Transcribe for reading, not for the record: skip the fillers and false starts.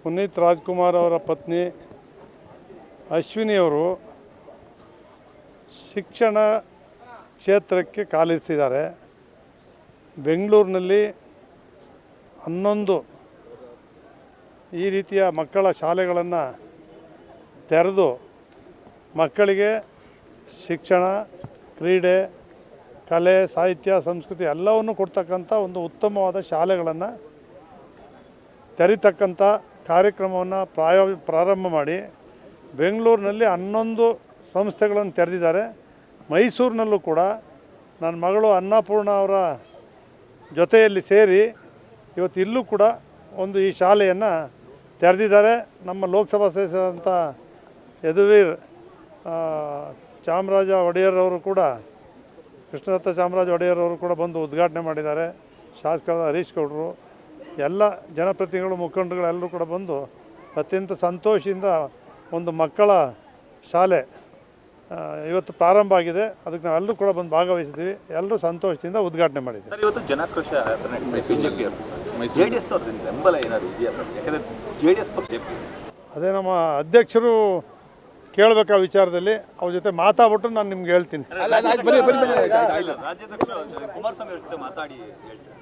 ಪುನೀತ್ ರಾಜ್ಕುಮಾರ್ ಅವರ ಪತ್ನಿ ಅಶ್ವಿನಿಯವರು ಶಿಕ್ಷಣ ಕ್ಷೇತ್ರಕ್ಕೆ ಕಾಲಿರಿಸಿದ್ದಾರೆ. ಬೆಂಗಳೂರಿನಲ್ಲಿ 11 ಈ ರೀತಿಯ ಮಕ್ಕಳ ಶಾಲೆಗಳನ್ನು ತೆರೆದು ಮಕ್ಕಳಿಗೆ ಶಿಕ್ಷಣ, ಕ್ರೀಡೆ, ಕಲೆ, ಸಾಹಿತ್ಯ, ಸಂಸ್ಕೃತಿ ಎಲ್ಲವನ್ನು ಕೊಡ್ತಕ್ಕಂಥ ಒಂದು ಉತ್ತಮವಾದ ಶಾಲೆಗಳನ್ನು ತೆರೀತಕ್ಕಂಥ ಕಾರ್ಯಕ್ರಮವನ್ನು ಪ್ರಾರಂಭ ಮಾಡಿ ಬೆಂಗಳೂರಿನಲ್ಲಿ 11 ಸಂಸ್ಥೆಗಳನ್ನು ತೆರೆದಿದ್ದಾರೆ. ಮೈಸೂರಿನಲ್ಲೂ ಕೂಡ ನನ್ನ ಮಗಳು ಅನ್ನಪೂರ್ಣ ಅವರ ಜೊತೆಯಲ್ಲಿ ಸೇರಿ ಇವತ್ತು ಇಲ್ಲೂ ಕೂಡ ಒಂದು ಈ ಶಾಲೆಯನ್ನು ತೆರೆದಿದ್ದಾರೆ. ನಮ್ಮ ಲೋಕಸಭಾ ಸದಸ್ಯರಂಥ ಯದುವೀರ್ ಚಾಮರಾಜ ಒಡೆಯರ್ ಅವರು ಕೂಡ, ಕೃಷ್ಣದತ್ತ ಚಾಮರಾಜ ಒಡೆಯರ್ ಅವರು ಕೂಡ ಬಂದು ಉದ್ಘಾಟನೆ ಮಾಡಿದ್ದಾರೆ. ಶಾಸಕರಾದ ಹರೀಶ್ ಗೌಡರು, ಎಲ್ಲ ಜನಪ್ರತಿನಿಧಿಗಳು, ಮುಖಂಡರು ಎಲ್ಲರೂ ಕೂಡ ಬಂದು ಅತ್ಯಂತ ಸಂತೋಷದಿಂದ ಒಂದು ಮಕ್ಕಳ ಶಾಲೆ ಇವತ್ತು ಪ್ರಾರಂಭ ಆಗಿದೆ. ಅದಕ್ಕೆ ನಾವೆಲ್ಲರೂ ಕೂಡ ಬಂದು ಭಾಗವಹಿಸಿದ್ವಿ. ಎಲ್ಲರೂ ಸಂತೋಷದಿಂದ ಉದ್ಘಾಟನೆ ಮಾಡಿದ್ದೀವಿ. ಸರ್, ಇವತ್ತು ಜನಾಕ್ರೋಶ ಬಿಜೆಪಿ ಜೆಡಿಎಸ್ ಬೆಂಬಲ ಏನಾದರೂ ಇದೆಯಾ ಸರ್? ಯಾಕಂದರೆ ಜೆಡಿಎಸ್ ಪಕ್ಷ ಅದೇ ನಮ್ಮ ಅಧ್ಯಕ್ಷರು ಕೇಳಬೇಕು ಆ ವಿಚಾರದಲ್ಲಿ. ಅವ್ರ ಜೊತೆ ಮಾತಾಡ್ಬಿಟ್ಟು ನಾನು ನಿಮ್ಗೆ ಹೇಳ್ತೀನಿ. ರಾಜ್ಯಾಧ್ಯಕ್ಷ ಕುಮಾರಸ್ವಾಮಿ ಅವ್ರ ಜೊತೆ ಮಾತಾಡಿ ಹೇಳ್ತೀನಿ.